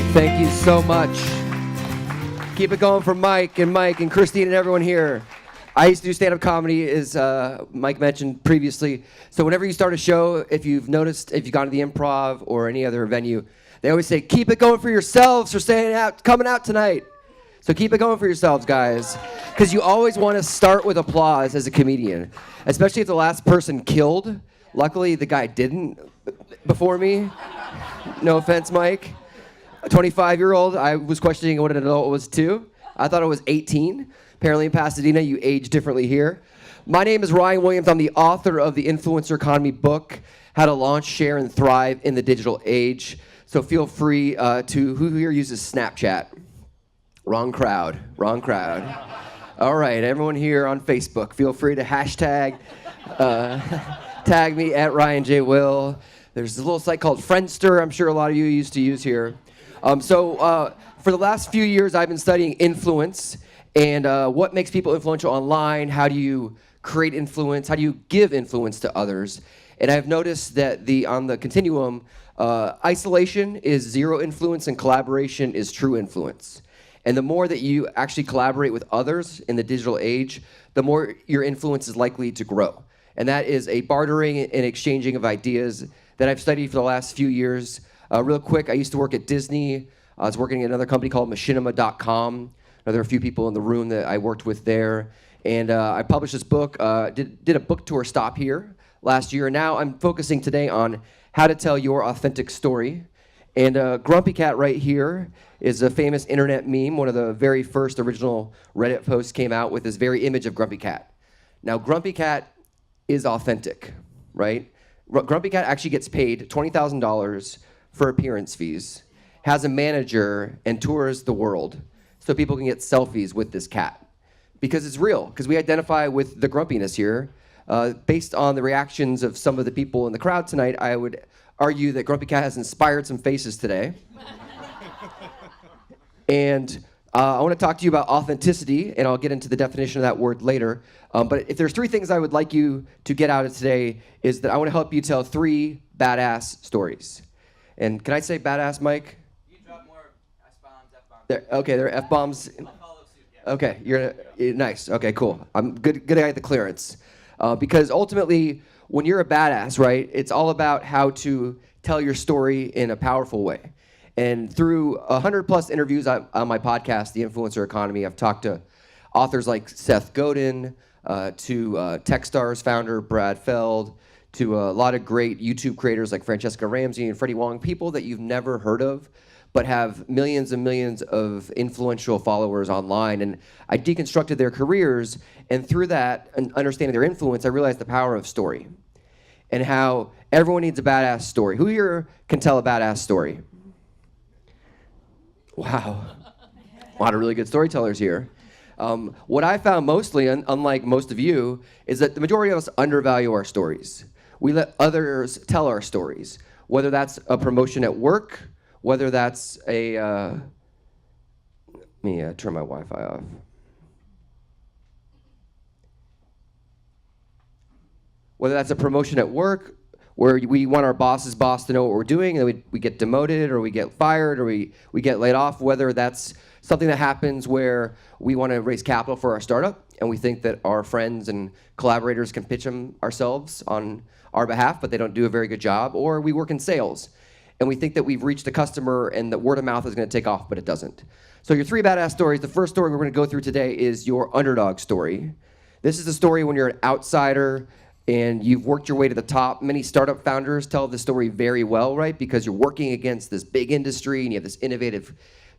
right, thank you so much. Keep it going for Mike and Christine and everyone here. I used to do stand-up comedy, as Mike mentioned previously. So whenever you start a show, if you've noticed, if you've gone to the Improv or any other venue, they always say, keep it going for yourselves for coming out tonight. So keep it going for yourselves, guys. Because you always want to start with applause as a comedian, especially if the last person killed. Luckily, the guy didn't before me. No offense, Mike. A 25-year-old, I was questioning what an adult was too. I thought it was 18. Apparently in Pasadena, you age differently here. My name is Ryan Williams. I'm the author of the Influencer Economy book, How to Launch, Share, and Thrive in the Digital Age. So feel free who here uses Snapchat? Wrong crowd. All right, everyone here on Facebook, feel free to hashtag, tag me at Ryan J. Will. There's a little site called Friendster, I'm sure a lot of you used to use here. For the last few years, I've been studying influence and what makes people influential online. How do you create influence? How do you give influence to others? And I've noticed that on the continuum, isolation is zero influence and collaboration is true influence. And the more that you actually collaborate with others in the digital age, the more your influence is likely to grow. And that is a bartering and exchanging of ideas that I've studied for the last few years. Real quick, I used to work at Disney. I was working at another company called machinima.com. There are a few people in the room that I worked with there. And I published this book, did a book tour stop here last year. And now I'm focusing today on how to tell your authentic story. And Grumpy Cat right here is a famous internet meme. One of the very first original Reddit posts came out with this very image of Grumpy Cat. Now, Grumpy Cat is authentic, right? Grumpy Cat actually gets paid $20,000 for appearance fees, has a manager, and tours the world so people can get selfies with this cat. Because it's real, because we identify with the grumpiness here. Based on the reactions of some of the people in the crowd tonight, I would argue that Grumpy Cat has inspired some faces today. And I want to talk to you about authenticity, and I'll get into the definition of that word later. But if there's three things I would like you to get out of today, is that I want to help you tell 3 badass stories. And can I say badass, Mike? You can drop more S-bombs, F-bombs. There are F-bombs. I'll follow suit, yeah. Okay, you're nice. Okay, cool. I'm good at the clearance. Because ultimately, when you're a badass, right, it's all about how to tell your story in a powerful way. And through 100+ interviews on my podcast, The Influencer Economy, I've talked to authors like Seth Godin, to Techstars founder Brad Feld, to a lot of great YouTube creators like Francesca Ramsey and Freddie Wong, people that you've never heard of, but have millions and millions of influential followers online. And I deconstructed their careers, and through that, and understanding their influence, I realized the power of story and how everyone needs a badass story. Who here can tell a badass story? Wow, a lot of really good storytellers here. What I found mostly, unlike most of you, is that the majority of us undervalue our stories. We let others tell our stories, whether that's a promotion at work, whether that's let me turn my Wi-Fi off. Whether that's a promotion at work, where we want our boss's boss to know what we're doing, and we get demoted, or we get fired, or we get laid off, whether that's something that happens where we want to raise capital for our startup, and we think that our friends and collaborators can pitch them ourselves on our behalf, but they don't do a very good job, or we work in sales, and we think that we've reached the customer and that word of mouth is going to take off, but it doesn't. So your 3 badass stories, the first story we're going to go through today is your underdog story. This is the story when you're an outsider and you've worked your way to the top. Many startup founders tell the story very well, right? Because you're working against this big industry and you have this innovative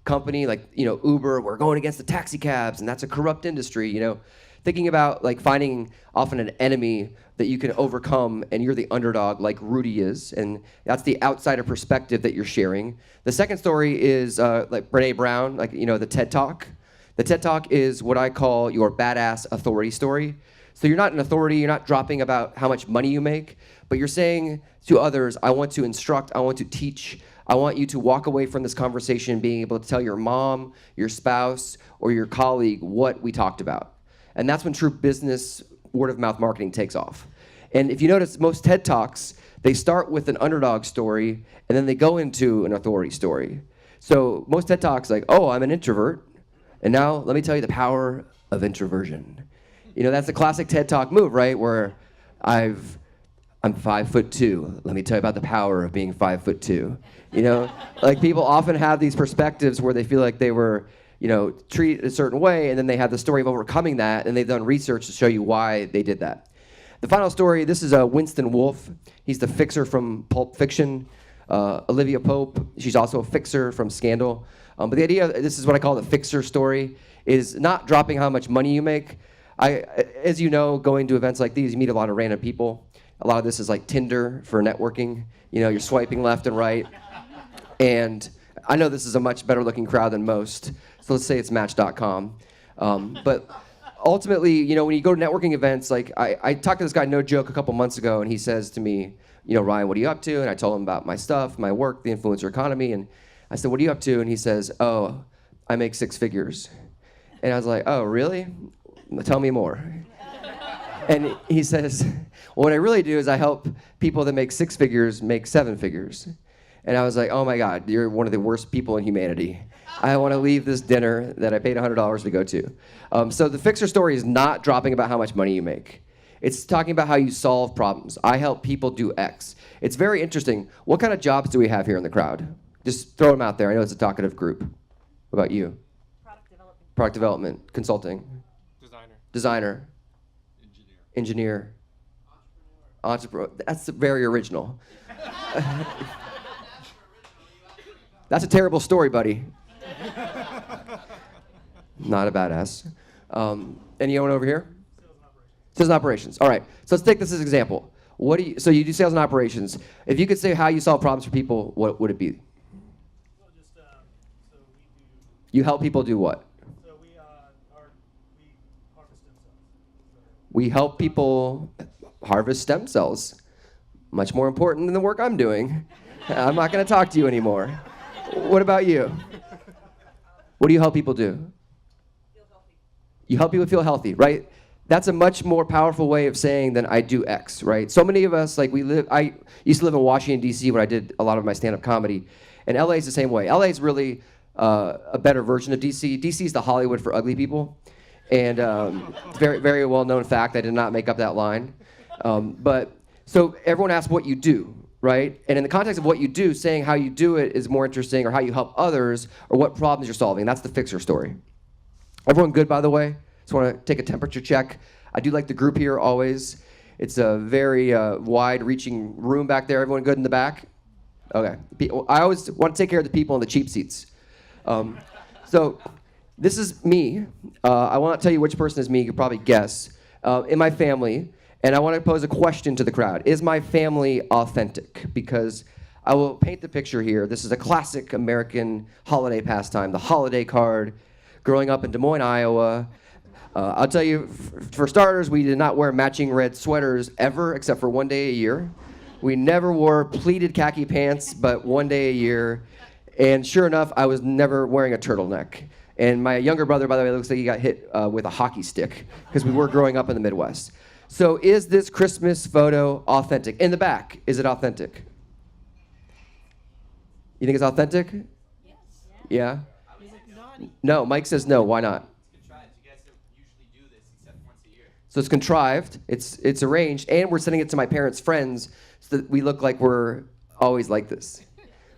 company like, Uber. We're going against the taxi cabs, and that's a corrupt industry, Thinking about like finding often an enemy that you can overcome, and you're the underdog like Rudy is, and that's the outsider perspective that you're sharing. The second story is like Brené Brown, like the TED Talk. The TED Talk is what I call your badass authority story. So you're not an authority, you're not dropping about how much money you make, but you're saying to others, I want to instruct, I want to teach, I want you to walk away from this conversation being able to tell your mom, your spouse, or your colleague what we talked about. And that's when true business word-of-mouth marketing takes off. And if you notice, most TED Talks, they start with an underdog story, and then they go into an authority story. So most TED Talks like, oh, I'm an introvert, and now let me tell you the power of introversion. You know, that's the classic TED Talk move, right? Where I'm 5'2". Let me tell you about the power of being 5'2". You know, like people often have these perspectives where they feel like they were, you know, treated a certain way, and then they have the story of overcoming that, and they've done research to show you why they did that. The final story, this is Winston Wolfe. He's the fixer from Pulp Fiction. Olivia Pope, she's also a fixer from Scandal. But the idea, this is what I call the fixer story, is not dropping how much money you make. As you know, going to events like these, you meet a lot of random people. A lot of this is like Tinder for networking. You know, you're swiping left and right. And I know this is a much better looking crowd than most. So let's say it's Match.com. But ultimately, you know, when you go to networking events, like I talked to this guy, no joke, a couple months ago, and he says to me, you know, Ryan, what are you up to? And I told him about my stuff, my work, the influencer economy. And I said, what are you up to? And he says, oh, I make 6 figures. And I was like, oh, really? Tell me more. And he says, well, what I really do is I help people that make 6 figures make 7 figures. And I was like, oh my God, you're one of the worst people in humanity. I want to leave this dinner that I paid $100 to go to. So the fixer story is not dropping about how much money you make. It's talking about how you solve problems. I help people do X. It's very interesting. What kind of jobs do we have here in the crowd? Just throw them out there. I know it's a talkative group. What about you? Product development. Product development, consulting. Designer. Engineer. Entrepreneur. That's very original. That's a terrible story, buddy. Not a badass. Anyone over here? Sales and operations. All right. So let's take this as an example. So you do sales and operations. If you could say how you solve problems for people, what would it be? Well, just so we do. You help people do what? So we harvest stem cells. We help people harvest stem cells. Much more important than the work I'm doing. I'm not going to talk to you anymore. What about you? What do you help people do? Feel healthy. You help people feel healthy, right? That's a much more powerful way of saying than I do X, right? So many of us, like I used to live in Washington, D.C. when I did a lot of my stand-up comedy. And LA is the same way. LA is really a better version of D.C. D.C. is the Hollywood for ugly people. And it's very, very well-known fact. I did not make up that line. But so everyone asks what you do, right? And in the context of what you do, saying how you do it is more interesting, or how you help others, or what problems you're solving. That's the fixer story. Everyone good, by the way? Just want to take a temperature check. I do like the group here always. It's a very wide-reaching room back there. Everyone good in the back? Okay. I always want to take care of the people in the cheap seats. So this is me. I will not tell you which person is me. You can probably guess. In my family. And I want to pose a question to the crowd. Is my family authentic? Because I will paint the picture here. This is a classic American holiday pastime, the holiday card. Growing up in Des Moines, Iowa, I'll tell you, for starters, we did not wear matching red sweaters ever, except for one day a year. We never wore pleated khaki pants, but one day a year. And sure enough, I was never wearing a turtleneck. And my younger brother, by the way, looks like he got hit with a hockey stick, because we were growing up in the Midwest. So is this Christmas photo authentic? In the back, is it authentic? You think it's authentic? Yes. Yeah? Is it naughty? No, Mike says no. Why not? It's contrived. You guys don't usually do this except once a year. So it's contrived, it's arranged, and we're sending it to my parents' friends so that we look like we're always like this,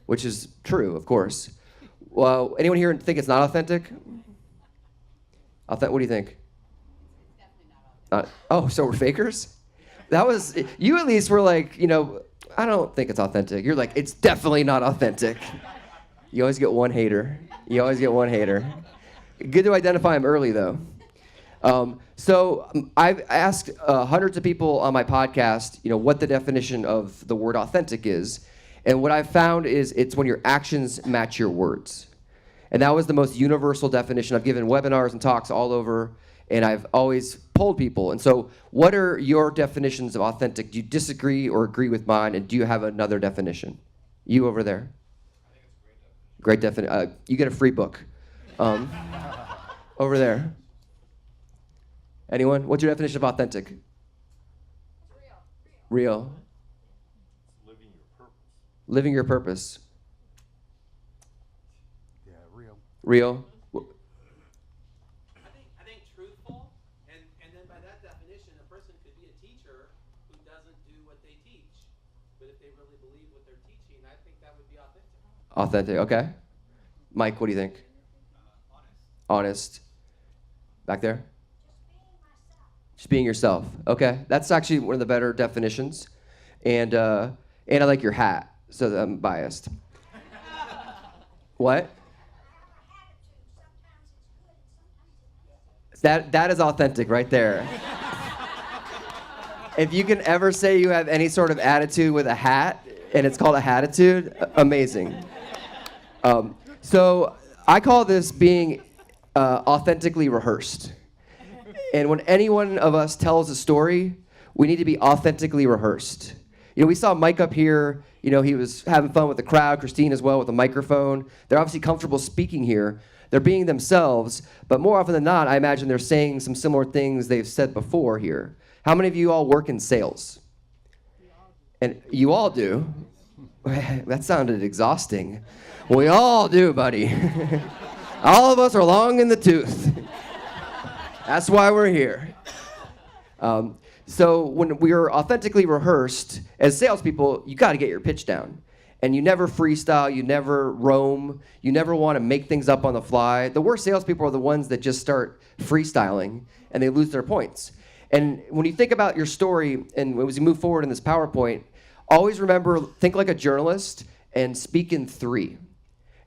which is true, of course. Well, anyone here think it's not authentic? What do you think? Oh, so we're fakers? That was, you at least were like, you know, I don't think it's authentic. You're like, it's definitely not authentic. You always get one hater. Good to identify them early, though. So I've asked hundreds of people on my podcast, you know, what the definition of the word authentic is. And what I've found is it's when your actions match your words. And that was the most universal definition. I've given webinars and talks all over, and I've always polled people. And so what are your definitions of authentic? Do you disagree or agree with mine? And do you have another definition? You over there? I think it's a great definition. Great definition. You get a free book. Over there. Anyone? What's your definition of authentic? Real. Living your purpose. Living your purpose. Real? I think truthful, and then by that definition, a person could be a teacher who doesn't do what they teach. But if they really believe what they're teaching, I think that would be authentic. Authentic, okay. Mike, what do you think? Honest. Back there? Just being yourself. Okay, that's actually one of the better definitions. And I like your hat, so I'm biased. What? That is authentic right there. If you can ever say you have any sort of attitude with a hat, and it's called a hatitude, amazing. So I call this being authentically rehearsed. And when any one of us tells a story, we need to be authentically rehearsed. We saw Mike up here. He was having fun with the crowd. Christine as well with the microphone. They're obviously comfortable speaking here. They're being themselves, but more often than not, I imagine they're saying some similar things they've said before here. How many of you all work in sales? And you all do? That sounded exhausting. We all do, buddy. All of us are long in the tooth. That's why we're here. So when we are authentically rehearsed, as salespeople, you got to get your pitch down. And you never freestyle, you never roam, you never want to make things up on the fly. The worst salespeople are the ones that just start freestyling and they lose their points. And when you think about your story and as you move forward in this PowerPoint, always remember, think like a journalist and speak in 3.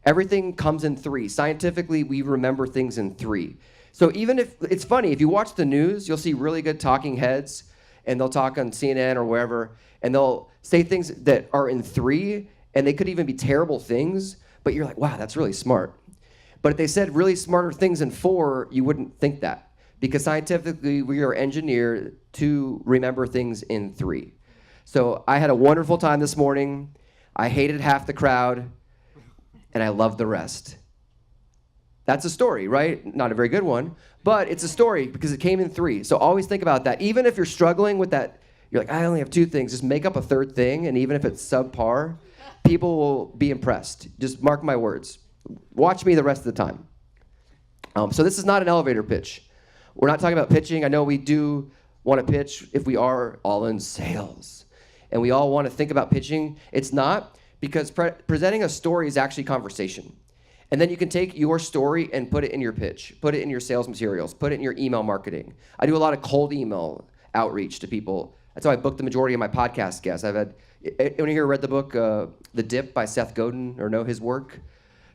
Everything comes in 3. Scientifically, we remember things in 3. So even if, it's funny, if you watch the news, you'll see really good talking heads, and they'll talk on CNN or wherever, and they'll say things that are in 3, and they could even be terrible things, but you're like, wow, that's really smart. But if they said really smarter things in 4, you wouldn't think that, because scientifically, we are engineered to remember things in 3. So I had a wonderful time this morning. I hated half the crowd, and I loved the rest. That's a story, right? Not a very good one, but it's a story because it came in 3. So always think about that. Even if you're struggling with that, you're like, I only have 2 things. Just make up a 3rd thing, and even if it's subpar, people will be impressed. Just mark my words. Watch me the rest of the time. So this is not an elevator pitch. We're not talking about pitching. I know we do want to pitch if we are all in sales, and we all want to think about pitching. It's not, because presenting a story is actually conversation. And then you can take your story and put it in your pitch, put it in your sales materials, put it in your email marketing. I do a lot of cold email outreach to people. That's how I book the majority of my podcast guests. Anyone here read the book, The Dip by Seth Godin, or know his work?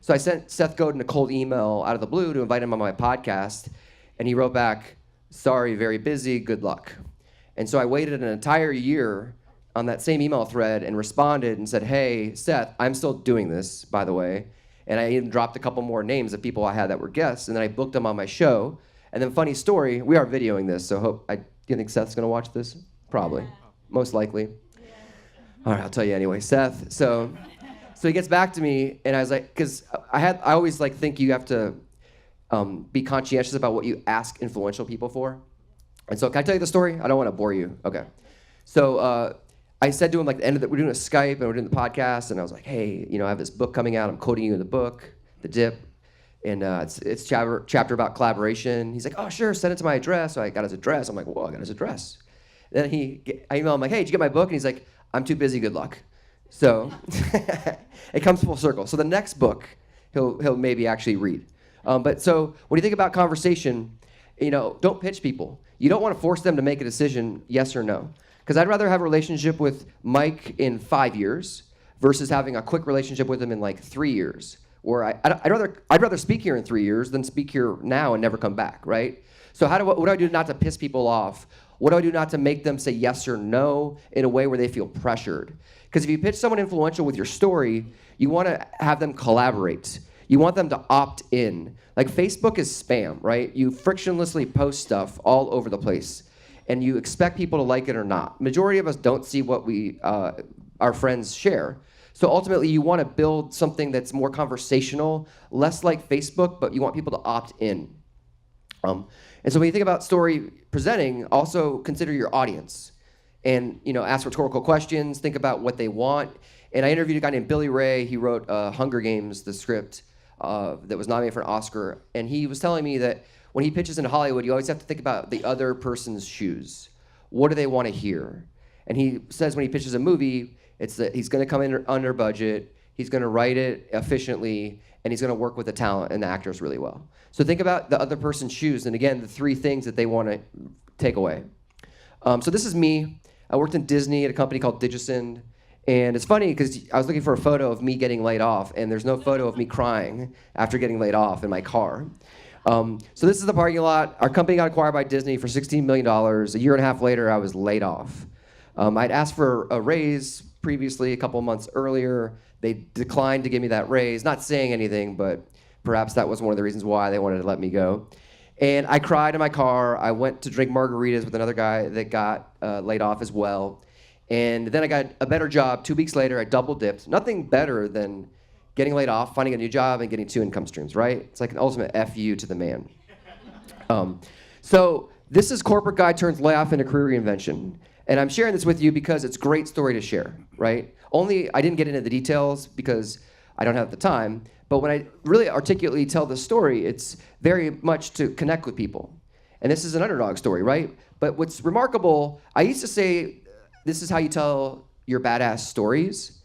So I sent Seth Godin a cold email out of the blue to invite him on my podcast, and he wrote back, sorry, very busy, good luck. And so I waited an entire year on that same email thread and responded and said, hey, Seth, I'm still doing this, by the way. And I even dropped a couple more names of people I had that were guests, and then I booked them on my show. And then funny story, we are videoing this, so do you think Seth's gonna watch this? Probably, most likely. All right, I'll tell you anyway. Seth, so he gets back to me, and I was like, because I always like think you have to be conscientious about what you ask influential people for. And so can I tell you the story? I don't want to bore you. Okay. So I said to him, like, the end of the, we're doing a Skype and we're doing the podcast, and I was like, hey, I have this book coming out. I'm quoting you in the book, The Dip, and it's chapter about collaboration. He's like, oh, sure, send it to my address. So I got his address. I'm like, whoa, I got his address. Then I email him like, hey, did you get my book? And he's like, I'm too busy, good luck. So it comes full circle. So the next book he'll maybe actually read. But so when you think about conversation, don't pitch people. You don't want to force them to make a decision, yes or no. Because I'd rather have a relationship with Mike in 5 years versus having a quick relationship with him in like 3 years. Or I'd rather speak here in 3 years than speak here now and never come back, right? So what do I do not to piss people off? What do I do not to make them say yes or no in a way where they feel pressured? Because if you pitch someone influential with your story, you want to have them collaborate. You want them to opt in. Like Facebook is spam, right? You frictionlessly post stuff all over the place, and you expect people to like it or not. Majority of us don't see what our friends share. So ultimately, you want to build something that's more conversational, less like Facebook, but you want people to opt in. And so when you think about story presenting, also consider your audience, and ask rhetorical questions. Think about what they want. And I interviewed a guy named Billy Ray. He wrote Hunger Games, the script. that was nominated for an Oscar, and he was telling me that when he pitches in Hollywood, you always have to think about the other person's shoes. What do they want to hear? And he says when he pitches a movie, it's that he's going to come in under budget, he's going to write it efficiently, and he's going to work with the talent and the actors really well. So think about the other person's shoes, and again, the three things that they want to take away. So this is me. I worked in Disney at a company called Digicend, and it's funny because I was looking for a photo of me getting laid off, and there's no photo of me crying after getting laid off in my car. So this is the parking lot. Our company got acquired by Disney for $16 million. A year and a half later, I was laid off. I'd asked for a raise previously, a couple of months earlier. They declined to give me that raise, not saying anything, but perhaps that was one of the reasons why they wanted to let me go. And I cried in my car. I went to drink margaritas with another guy that got laid off as well. And then I got a better job 2 weeks later. I double dipped. Nothing better than getting laid off, finding a new job, and getting 2 income streams, right? It's like an ultimate FU to the man. So this is corporate guy turns layoff into career reinvention. And I'm sharing this with you because it's a great story to share, right? Only I didn't get into the details because I don't have the time. But when I really articulately tell the story, it's very much to connect with people. And this is an underdog story, right? But what's remarkable, I used to say, this is how you tell your badass stories.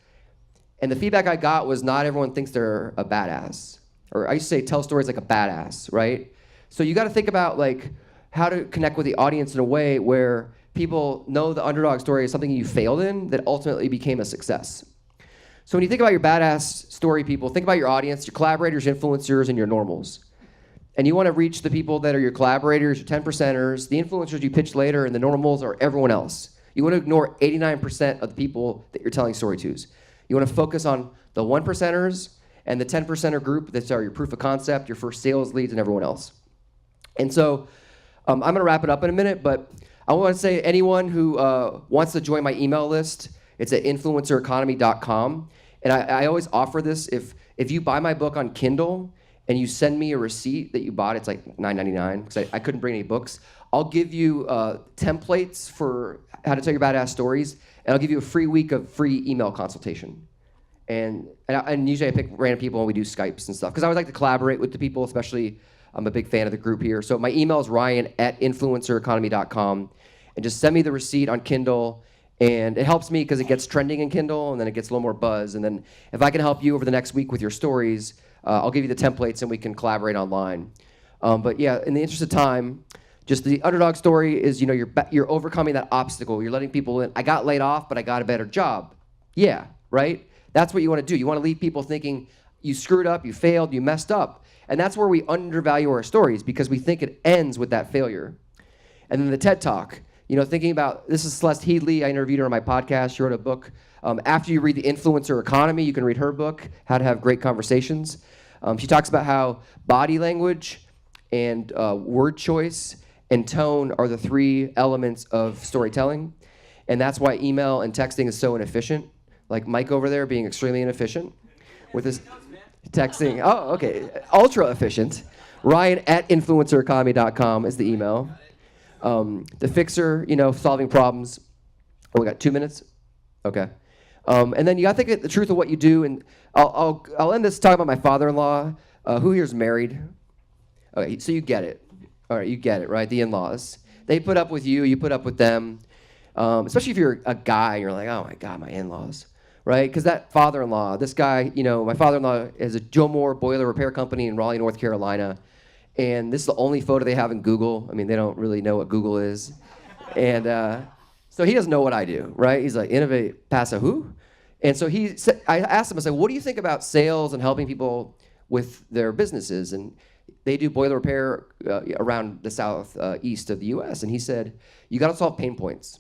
And the feedback I got was not everyone thinks they're a badass. Or I used to say, tell stories like a badass, right? So you got to think about like how to connect with the audience in a way where people know the underdog story is something you failed in that ultimately became a success. So when you think about your badass story, people, think about your audience, your collaborators, influencers, and your normals. And you want to reach the people that are your collaborators, your 10%ers, the influencers you pitch later, and the normals are everyone else. You want to ignore 89% of the people that you're telling story to. You want to focus on the 1%ers and the 10%er group that are your proof of concept, your first sales leads, and everyone else. And so I'm going to wrap it up in a minute, but I want to say anyone who wants to join my email list, it's at influencereconomy.com. And I always offer this. If you buy my book on Kindle and you send me a receipt that you bought, it's like $9.99 because I couldn't bring any books. I'll give you templates for how to tell your badass stories, and I'll give you a free week of free email consultation. And usually I pick random people and we do Skypes and stuff because I always like to collaborate with the people, especially I'm a big fan of the group here. So my email is ryan@influencereconomy.com, and just send me the receipt on Kindle. And it helps me because it gets trending in Kindle, and then it gets a little more buzz. And then if I can help you over the next week with your stories, I'll give you the templates and we can collaborate online. But yeah, in the interest of time, just the underdog story is, you're overcoming that obstacle. You're letting people in. I got laid off, but I got a better job. Yeah, right? That's what you want to do. You want to leave people thinking you screwed up, you failed, you messed up. And that's where we undervalue our stories because we think it ends with that failure. And then the TED Talk. Thinking about, this is Celeste Headley. I interviewed her on my podcast. She wrote a book. After you read The Influencer Economy, you can read her book, How to Have Great Conversations. She talks about how body language and word choice and tone are the 3 elements of storytelling. And that's why email and texting is so inefficient. Like Mike over there being extremely inefficient with his texting. Oh, okay. Ultra efficient. Ryan@influencereconomy.com is the email. The fixer, solving problems. Oh, we got 2 minutes? Okay. And then you got to think of the truth of what you do. And I'll end this talking about my father-in-law. Who here's married? Okay, so you get it. All right, you get it, right? The in-laws. They put up with you. You put up with them. Especially if you're a guy and you're like, oh, my God, my in-laws. Right? Because that father-in-law, this guy, my father-in-law has a Joe Moore boiler repair company in Raleigh, North Carolina. And this is the only photo they have in Google. I mean, they don't really know what Google is. And so he doesn't know what I do, right? He's like, innovate, pass a who? And so I asked him, I said, what do you think about sales and helping people with their businesses? And they do boiler repair around the southeast of the US. And he said, you got to solve pain points.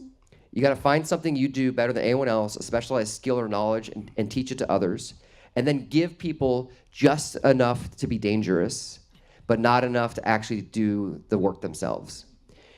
You got to find something you do better than anyone else, a specialized skill or knowledge, and teach it to others. And then give people just enough to be dangerous, but not enough to actually do the work themselves.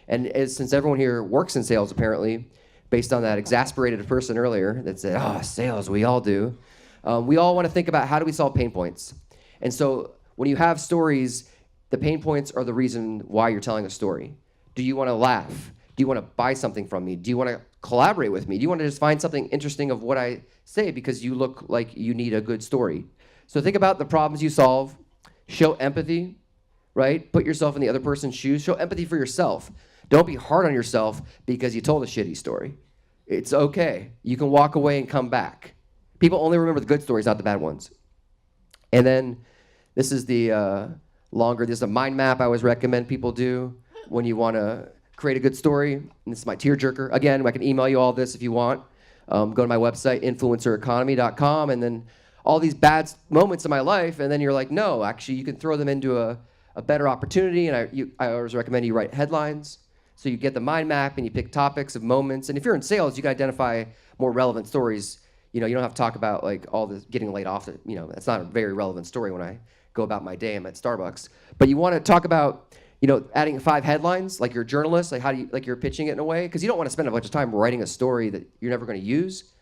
And since everyone here works in sales, apparently, based on that exasperated person earlier that said, oh, sales, we all do. We all want to think about how do we solve pain points. And so when you have stories, the pain points are the reason why you're telling a story. Do you want to laugh? Do you want to buy something from me? Do you want to collaborate with me? Do you want to just find something interesting of what I say because you look like you need a good story? So think about the problems you solve. show empathy, right? Put yourself in the other person's shoes. Show empathy for yourself. Don't be hard on yourself because you told a shitty story. It's okay. You can walk away and come back. People only remember the good stories, not the bad ones. And then this is the this is a mind map I always recommend people do when you want to create a good story. And this is my tearjerker. Again, I can email you all this if you want. Go to my website, influencereconomy.com, and then all these bad moments in my life, and then you're like, no, actually, you can throw them into a better opportunity. And I always recommend you write headlines. So you get the mind map and you pick topics of moments. And if you're in sales, you can identify more relevant stories. You don't have to talk about like all the getting laid off. That's not a very relevant story when I go about my day. I'm at Starbucks. But you want to talk about, adding 5 headlines, like you're a journalist, like how do you, like you're pitching it in a way, because you don't want to spend a bunch of time writing a story that you're never going to use.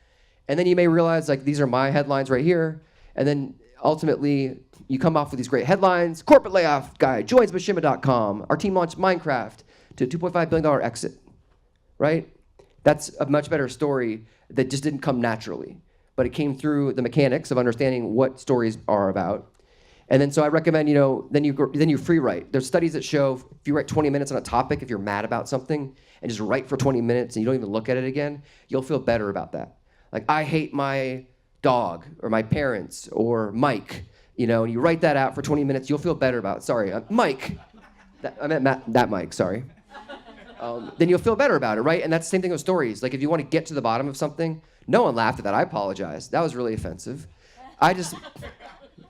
And then you may realize like these are my headlines right here. And then ultimately you come off with these great headlines. Corporate layoff guy joins Mishima.com. Our team launched Minecraft to a $2.5 billion exit, right? That's a much better story that just didn't come naturally, but it came through the mechanics of understanding what stories are about. And then so I recommend, then you free write. There's studies that show if you write 20 minutes on a topic, if you're mad about something, and just write for 20 minutes and you don't even look at it again, you'll feel better about that. Like, I hate my dog or my parents or Mike, and you write that out for 20 minutes, you'll feel better about it. Sorry, Mike. I meant that Mike, sorry. Then you'll feel better about it, right? And that's the same thing with stories. Like, if you want to get to the bottom of something, no one laughed at that. I apologize. That was really offensive.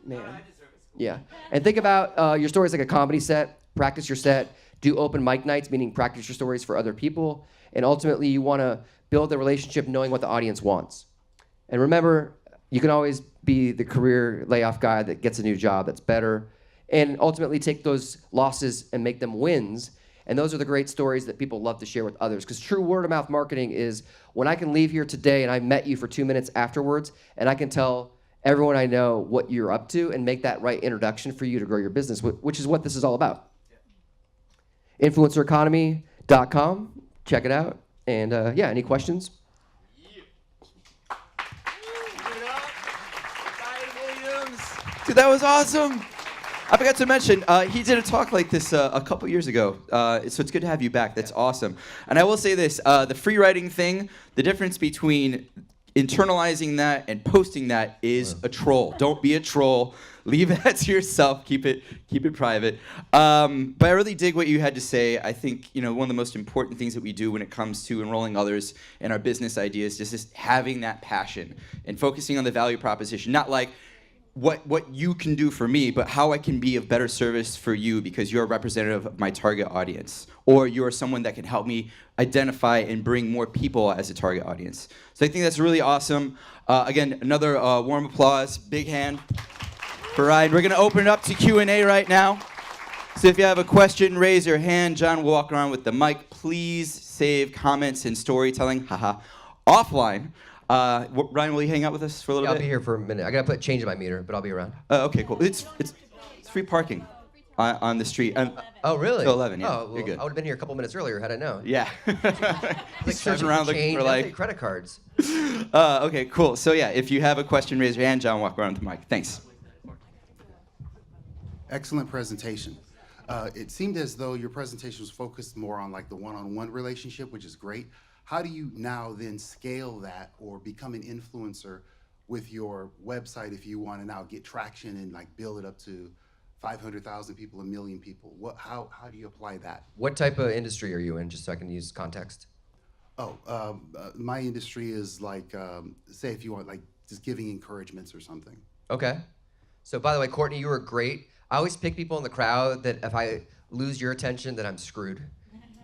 Man. Yeah. And think about your stories like a comedy set. Practice your set. Do open mic nights, meaning practice your stories for other people. And ultimately, you want to build a relationship knowing what the audience wants. And remember, you can always be the career layoff guy that gets a new job that's better. And ultimately, take those losses and make them wins. And those are the great stories that people love to share with others. Because true word of mouth marketing is when I can leave here today and I met you for 2 minutes afterwards, and I can tell everyone I know what you're up to and make that right introduction for you to grow your business, which is what this is all about. Influencereconomy.com. Check it out. And any questions? Dude, that was awesome. I forgot to mention, he did a talk like this a couple years ago, so it's good to have you back. That's awesome. And I will say this, the free writing thing, the difference between internalizing that and posting that is a troll. Don't be a troll. Leave that to yourself. Keep it private. But I really dig what you had to say. I think one of the most important things that we do when it comes to enrolling others in our business ideas is just having that passion and focusing on the value proposition, not like what you can do for me, but how I can be of better service for you because you're a representative of my target audience, or you're someone that can help me identify and bring more people as a target audience. So I think that's really awesome. Again, another warm applause, big hand for Ryan. We're gonna open it up to Q&A right now. So if you have a question, raise your hand. John will walk around with the mic. Please save comments and storytelling, offline. Ryan, will you hang out with us for a little bit? I'll be here for a minute. I gotta put change in my meter, but I'll be around. Okay, cool. It's free parking on the street. Oh, really? Till 11, yeah. Oh, well, You're good. I would have been here a couple minutes earlier had I known. Yeah. Like Driving around looking change, for I'll take credit cards. Okay, cool. So yeah, if you have a question, raise your hand. John, walk around with the mic. Thanks. Excellent presentation. It seemed as though your presentation was focused more on like the one-on-one relationship, which is great. How do you now then scale that or become an influencer with your website if you want to now get traction and like build it up to 500,000 people, 1 million people? How do you apply that? What type of industry are you in, just so I can use context? My industry is like, say if you want like just giving encouragements or something. Okay. So by the way, Courtney, you were great. I always pick people in the crowd that if I lose your attention, then I'm screwed.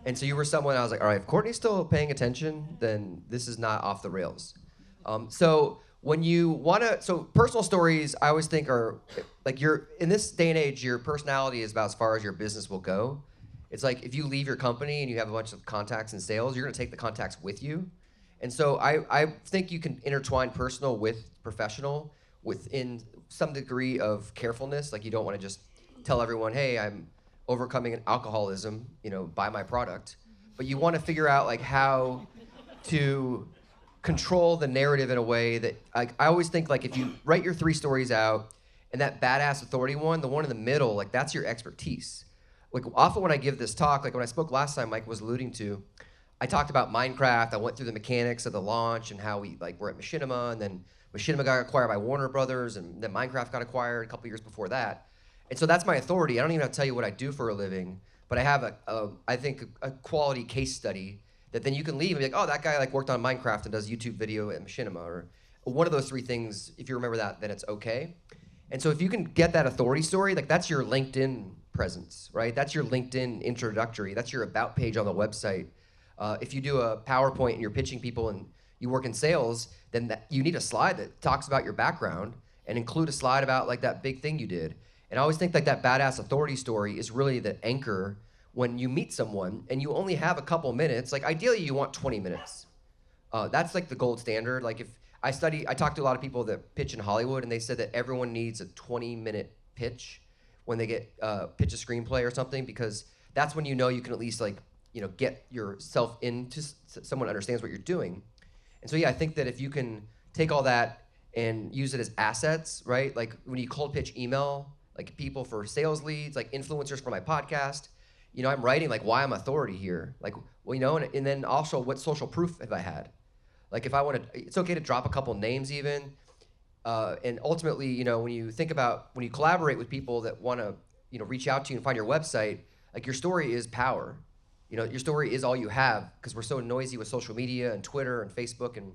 And so you were someone I was like, all right, if Courtney's still paying attention, then this is not off the rails. So when you want to, so personal stories, I always think are like in this day and age, your personality is about as far as your business will go. It's like if you leave your company and you have a bunch of contacts in sales, you're going to take the contacts with you. And so I think you can intertwine personal with professional within some degree of carefulness. Like you don't want to just tell everyone, hey, I'm overcoming an alcoholism, buy my product. But you want to figure out like how to control the narrative in a way that I always think like if you write your 3 stories out And that badass authority one, the one in the middle, like that's your expertise. Like often when I give this talk, like when I spoke last time, Mike was alluding to, I talked about Minecraft. I went through the mechanics of the launch and how we like were at Machinima, and then Machinima got acquired by Warner Brothers, and then Minecraft got acquired a couple years before that. And so that's my authority. I don't even have to tell you what I do for a living, but I have I think a quality case study that then you can leave and be like, oh, that guy like worked on Minecraft and does YouTube video at Machinima, or one of those three things. If you remember that, then it's okay. And so if you can get that authority story, like that's your LinkedIn presence, right? That's your LinkedIn introductory. That's your about page on the website. If you do a PowerPoint and you're pitching people and you work in sales, then you need a slide that talks about your background and include a slide about like that big thing you did. And I always think like that badass authority story is really the anchor when you meet someone and you only have a couple minutes. Like ideally you want 20 minutes. That's like the gold standard. Like if I talked to a lot of people that pitch in Hollywood, and they said that everyone needs a 20-minute pitch when they get pitch a screenplay or something, because that's when you know you can at least like get yourself into someone understands what you're doing. And so yeah, I think that if you can take all that and use it as assets, right? Like when you cold pitch email, like people for sales leads, like influencers for my podcast, I'm writing like why I'm authority here, like and then also what social proof have I had? Like if I want to, it's okay to drop a couple names even, and ultimately, when you collaborate with people that want to, reach out to you and find your website, like your story is power. Your story is all you have, because we're so noisy with social media and Twitter and Facebook and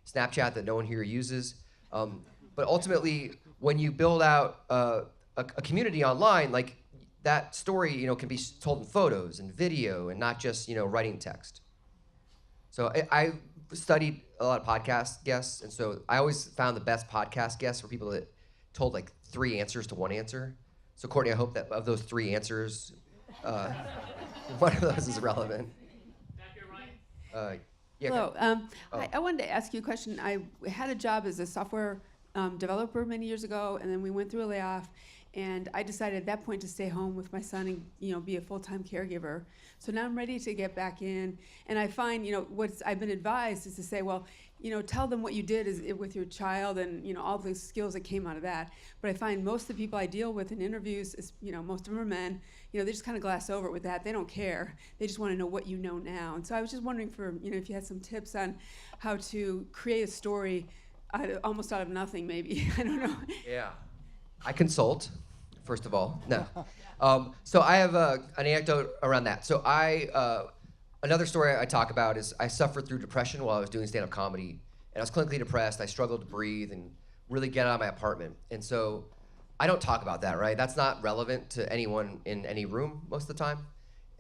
Snapchat that no one here uses. But ultimately, when you build out a community online, like that story, can be told in photos and video and not just, writing text. So I studied a lot of podcast guests, and so I always found the best podcast guests were people that told like 3 answers to 1 answer. So Courtney, I hope that of those 3 answers, one of those is relevant. Back here, Ryan. Yeah. Hello. Oh. I wanted to ask you a question. I had a job as a software developer many years ago, and then we went through a layoff, and I decided at that point to stay home with my son and be a full-time caregiver. So now I'm ready to get back in, and I find what I've been advised is to say, well, tell them what you did with your child and all the skills that came out of that. But I find most of the people I deal with in interviews is most of them are men. They just kind of glass over it with that. They don't care. They just want to know what you know now. And so I was just wondering if you had some tips on how to create a story almost out of nothing, maybe. I don't know. Yeah. I consult, first of all. No. So I have an anecdote around that. So another story I talk about is I suffered through depression while I was doing stand-up comedy. And I was clinically depressed. I struggled to breathe and really get out of my apartment. And so I don't talk about that, right? That's not relevant to anyone in any room most of the time.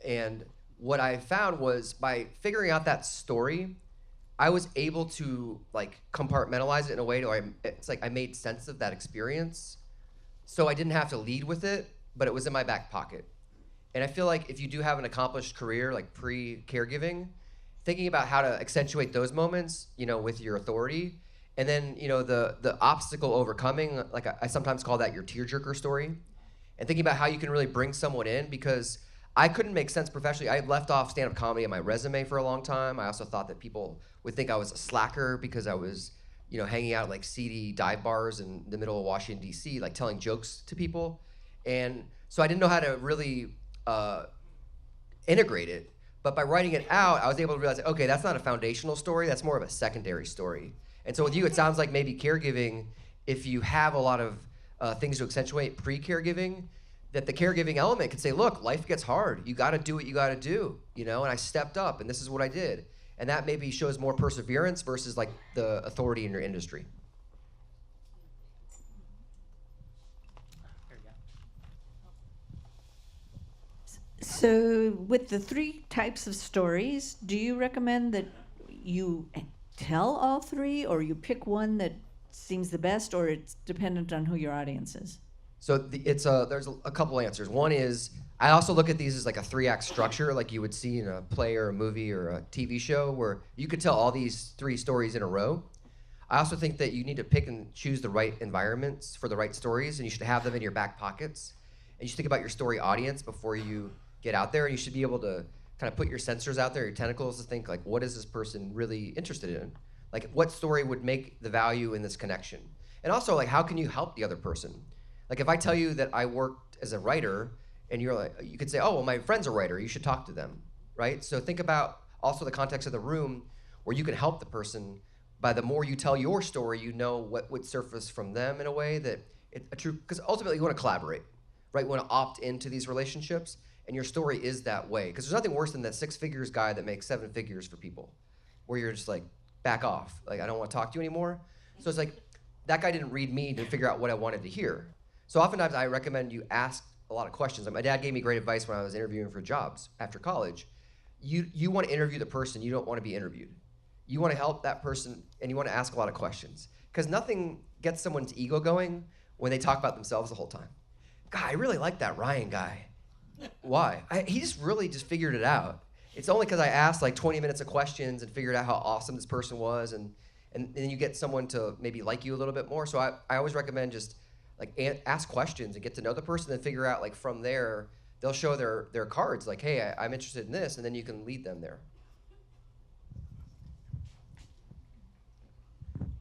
And what I found was by figuring out that story, I was able to like compartmentalize it in a way where it's like I made sense of that experience. So I didn't have to lead with it, but it was in my back pocket. And I feel like if you do have an accomplished career, like pre-caregiving, thinking about how to accentuate those moments, with your authority, and then, the obstacle overcoming, like I sometimes call that your tearjerker story, and thinking about how you can really bring someone in, because I couldn't make sense professionally. I left off stand-up comedy on my resume for a long time. I also thought that people would think I was a slacker because I was, hanging out at like seedy dive bars in the middle of Washington, D.C., like telling jokes to people. And so I didn't know how to really integrate it. But by writing it out, I was able to realize, okay, that's not a foundational story. That's more of a secondary story. And so with you, it sounds like maybe caregiving, if you have a lot of things to accentuate pre-caregiving, that the caregiving element could say, look, life gets hard. You got to do what you got to do, and I stepped up, and this is what I did. And that maybe shows more perseverance versus like the authority in your industry. So with the 3 types of stories, do you recommend that you tell all 3, or you pick one that seems the best, or it's dependent on who your audience is? So there's a couple answers. One is, I also look at these as like a 3-act structure, like you would see in a play or a movie or a TV show, where you could tell all these 3 stories in a row. I also think that you need to pick and choose the right environments for the right stories, and you should have them in your back pockets. And you should think about your story audience before you get out there, and you should be able to kind of put your sensors out there, your tentacles, to think like, what is this person really interested in? Like, what story would make the value in this connection? And also, like, how can you help the other person? Like if I tell you that I worked as a writer, and you're like, you could say, oh, well, my friend's a writer, you should talk to them, right? So think about also the context of the room where you can help the person. By the more you tell your story, you know what would surface from them in a way that because ultimately you want to collaborate, right? You want to opt into these relationships, and your story is that way. Because there's nothing worse than that 6 figures guy that makes 7 figures for people, where you're just like, back off, like I don't want to talk to you anymore. So it's like, that guy didn't read me to figure out what I wanted to hear. So oftentimes I recommend you ask a lot of questions. My dad gave me great advice when I was interviewing for jobs after college. You want to interview the person, you don't want to be interviewed. You want to help that person, and you want to ask a lot of questions. Because nothing gets someone's ego going when they talk about themselves the whole time. God, I really like that Ryan guy. Why? He just really just figured it out. It's only because I asked like 20 minutes of questions and figured out how awesome this person was, and then you get someone to maybe like you a little bit more. So I always recommend just like ask questions and get to know the person, and figure out like from there, they'll show their cards like, hey, I'm interested in this, and then you can lead them there.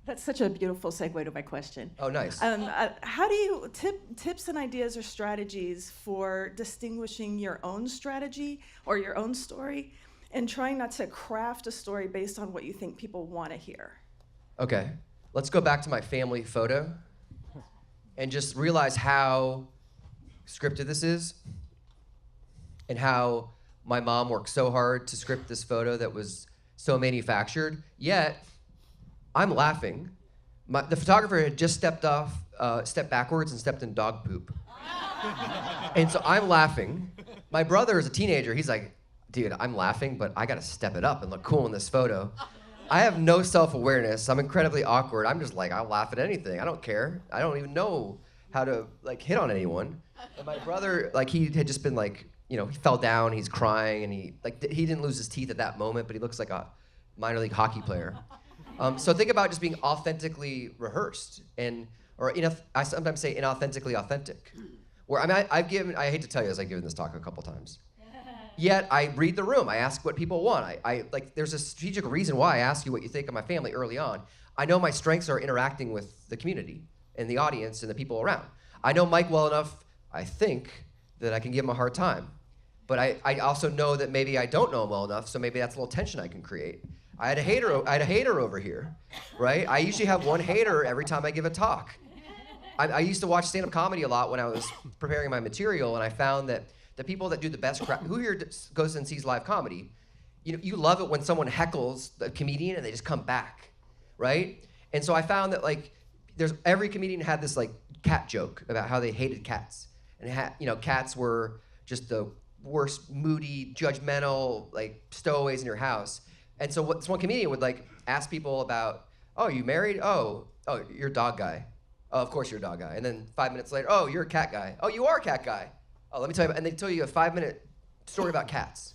That's such a beautiful segue to my question. Oh, nice. How do you tips and ideas or strategies for distinguishing your own strategy or your own story and trying not to craft a story based on what you think people want to hear? Okay, let's go back to my family photo and just realize how scripted this is and how my mom worked so hard to script this photo that was so manufactured, yet I'm laughing. The photographer had just stepped backwards and stepped in dog poop. And so I'm laughing. My brother is a teenager. He's like, dude, I'm laughing, but I gotta step it up and look cool in this photo. I have no self-awareness. I'm incredibly awkward. I'm just like, I'll laugh at anything. I don't care. I don't even know how to like hit on anyone. And my brother, like he had just been like, he fell down, he's crying, and he didn't lose his teeth at that moment, but he looks like a minor league hockey player. So think about just being authentically rehearsed, I sometimes say inauthentically authentic. Where I hate to tell you, as I've given this talk a couple times. Yet I read the room. I ask what people want. There's a strategic reason why I ask you what you think of my family early on. I know my strengths are interacting with the community and the audience and the people around. I know Mike well enough, I think, that I can give him a hard time. But I also know that maybe I don't know him well enough, so maybe that's a little tension I can create. I had a hater over here, right? I usually have one hater every time I give a talk. I used to watch stand-up comedy a lot when I was preparing my material, and I found that the people that do the best who here goes and sees live comedy, you love it when someone heckles the comedian and they just come back, right? And so I found that every comedian had this like cat joke about how they hated cats, and cats were just the worst, moody, judgmental, like stowaways in your house. And so this one comedian would like ask people about, oh, you married? Oh, you're a dog guy. Oh, of course you're a dog guy. And then 5 minutes later, oh, you're a cat guy. Oh, you are a cat guy. Oh, let me tell you and they tell you a 5-minute story about cats.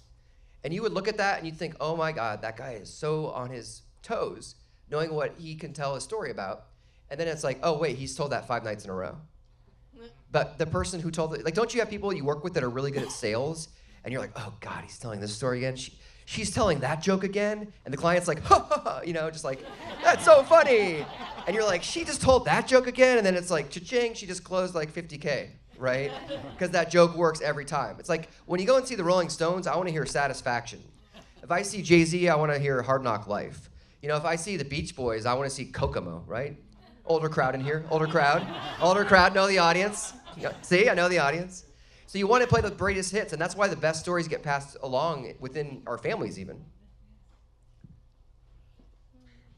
And you would look at that and you'd think, oh my God, that guy is so on his toes, knowing what he can tell a story about. And then it's like, oh wait, he's told that 5 nights in a row. But the person who told don't you have people you work with that are really good at sales? And you're like, oh God, he's telling this story again. She's telling that joke again, and the client's like, ha ha ha, just like, that's so funny. And you're like, she just told that joke again, and then it's like, cha-ching, she just closed like 50K, right? Because that joke works every time. It's like, when you go and see the Rolling Stones, I want to hear Satisfaction. If I see Jay-Z, I want to hear Hard Knock Life. If I see the Beach Boys, I want to see Kokomo, right? Older crowd in here, older crowd, know the audience. See, I know the audience. So you want to play the greatest hits, and that's why the best stories get passed along within our families even.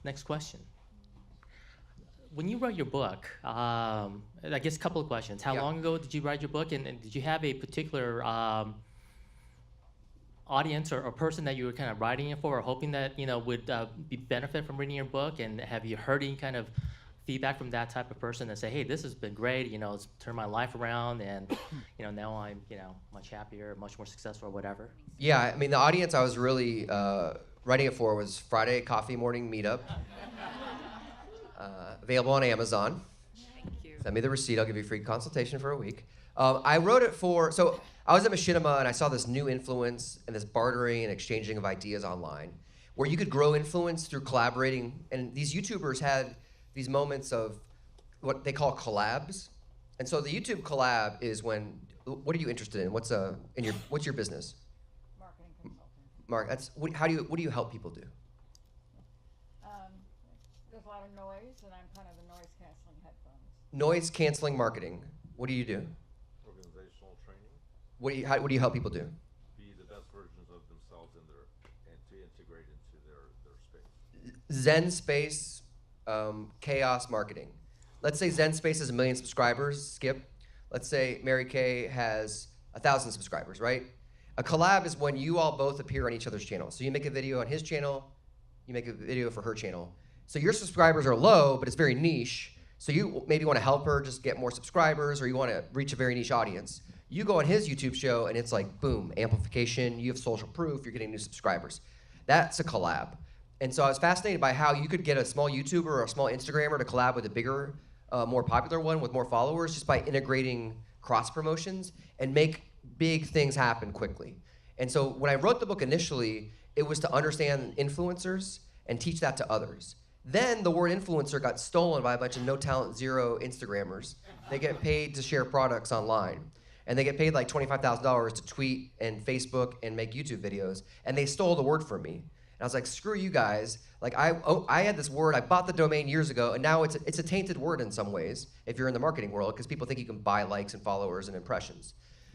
Next question. When you wrote your book, I guess a couple of questions. How long ago did you write your book, and did you have a particular audience or person that you were kind of writing it for or hoping that would benefit from reading your book, and have you heard any kind of feedback from that type of person that say, hey, this has been great, it's turned my life around, and now I'm much happier, much more successful, or whatever? Yeah, the audience I was really writing it for was Friday Coffee Morning Meetup. Available on Amazon. Thank you. Send me the receipt, I'll give you a free consultation for a week. I wrote it so I was at Machinima and I saw this new influence and this bartering and exchanging of ideas online where you could grow influence through collaborating, and these YouTubers had these moments of what they call collabs, And so the YouTube collab is when, what are you interested in? What's your business? Marketing consulting. Mark, what do you help people do? There's a lot of noise, and I'm kind of the noise canceling headphones. Noise canceling marketing. What do you do? Organizational training. What do you help people do? Be the best versions of themselves and to integrate into their space. Zen Space, chaos marketing. Let's say Zen Space has 1 million subscribers, Skip. Let's say Mary Kay has 1,000 subscribers, right? A collab is when you all both appear on each other's channel. So you make a video on his channel, you make a video for her channel. So your subscribers are low, but it's very niche. So you maybe want to help her just get more subscribers, or you want to reach a very niche audience. You go on his YouTube show and it's like, boom, amplification, you have social proof, you're getting new subscribers. That's a collab. And so I was fascinated by how you could get a small YouTuber or a small Instagrammer to collab with a bigger, more popular one with more followers just by integrating cross promotions and make big things happen quickly. And so when I wrote the book initially, it was to understand influencers and teach that to others. Then the word influencer got stolen by a bunch of no talent, zero Instagrammers. They get paid to share products online. And they get paid like $25,000 to tweet and Facebook and make YouTube videos. And they stole the word from me. And I was like, screw you guys. Like I had this word, I bought the domain years ago, and now it's a tainted word in some ways if you're in the marketing world, because people think you can buy likes and followers and impressions.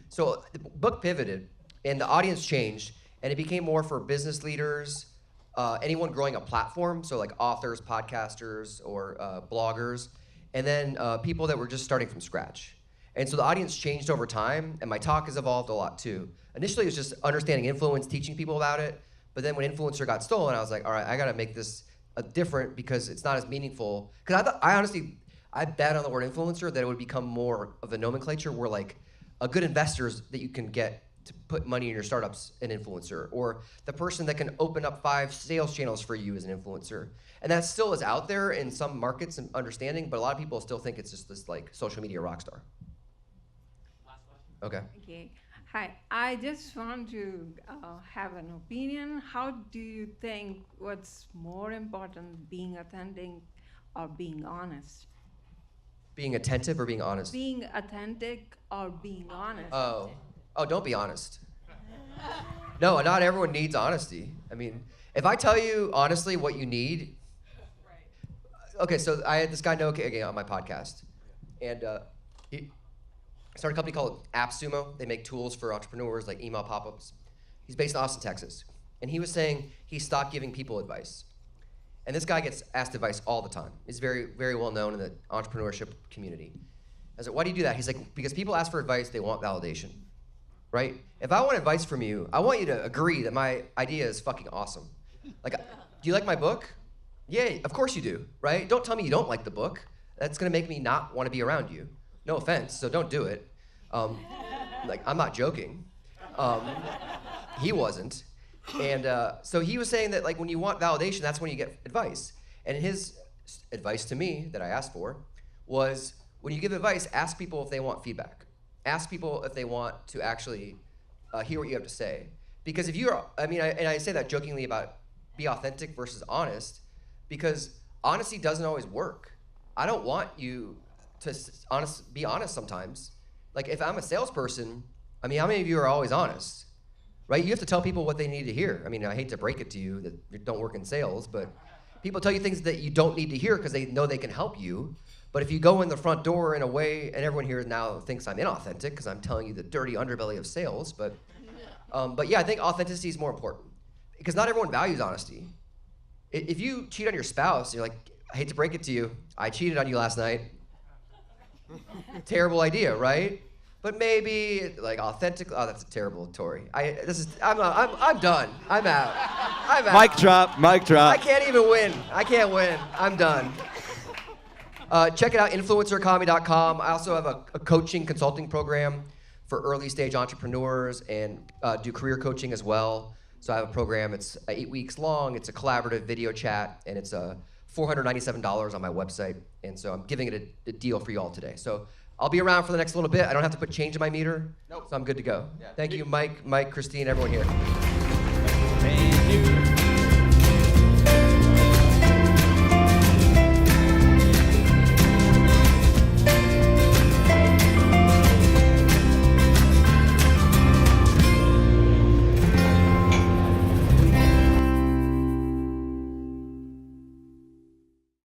So the book pivoted and the audience changed, and it became more for business leaders, anyone growing a platform, so like authors, podcasters, or bloggers, and then people that were just starting from scratch. And so the audience changed over time, and my talk has evolved a lot too. Initially, it was just understanding influence, teaching people about it, but then when influencer got stolen, I was like, all right, I gotta make this different because it's not as meaningful. Because I bet on the word influencer that it would become more of a nomenclature where like a good investors that you can get to put money in your startups, an influencer, or the person that can open up 5 sales channels for you as an influencer. And that still is out there in some markets and understanding, but a lot of people still think it's just this like social media rock star. Last question. Okay. Okay. Hi. I just want to have an opinion. How do you think what's more important, being authentic or being honest? Being attentive or being honest? Being authentic or being honest? Oh, don't be honest. No, not everyone needs honesty. I mean, if I tell you honestly what you need. Okay, so I had this guy Noah Kagan on my podcast, and he started a company called AppSumo. They make tools for entrepreneurs like email pop-ups. He's based in Austin, Texas, and he was saying he stopped giving people advice. And this guy gets asked advice all the time. He's very, very well known in the entrepreneurship community. I was like, why do you do that? He's like, because people ask for advice, they want validation, right? If I want advice from you, I want you to agree that my idea is fucking awesome. Like, do you like my book? Yeah, of course you do, right? Don't tell me you don't like the book. That's gonna make me not wanna be around you. No offense, so don't do it. Like, I'm not joking. He wasn't. And so he was saying that like when you want validation, that's when you get advice. And his advice to me that I asked for was, when you give advice, ask people if they want feedback. Ask people if they want to actually hear what you have to say. Because if you're, and I say that jokingly about be authentic versus honest, because honesty doesn't always work. I don't want you to be honest sometimes. Like if I'm a salesperson, how many of you are always honest? Right? You have to tell people what they need to hear. I mean, I hate to break it to you that you don't work in sales, but people tell you things that you don't need to hear because they know they can help you. But if you go in the front door in a way, and everyone here now thinks I'm inauthentic because I'm telling you the dirty underbelly of sales, but yeah, I think authenticity is more important because not everyone values honesty. If you cheat on your spouse, you're like, I hate to break it to you, I cheated on you last night. Terrible idea, right? But maybe like authentic. Oh, that's a terrible Tory. I'm done. I'm out. Mic drop. Mic drop. I can't even win. I can't win. I'm done. Check it out, influencercomedy.com. I also have a coaching consulting program for early stage entrepreneurs and do career coaching as well. So I have a program. It's 8 weeks long. It's a collaborative video chat, and it's $497 on my website. And so I'm giving it a deal for you all today. So I'll be around for the next little bit. I don't have to put change in my meter, so I'm good to go. Yeah. Thank you, Mike, Christine, everyone here.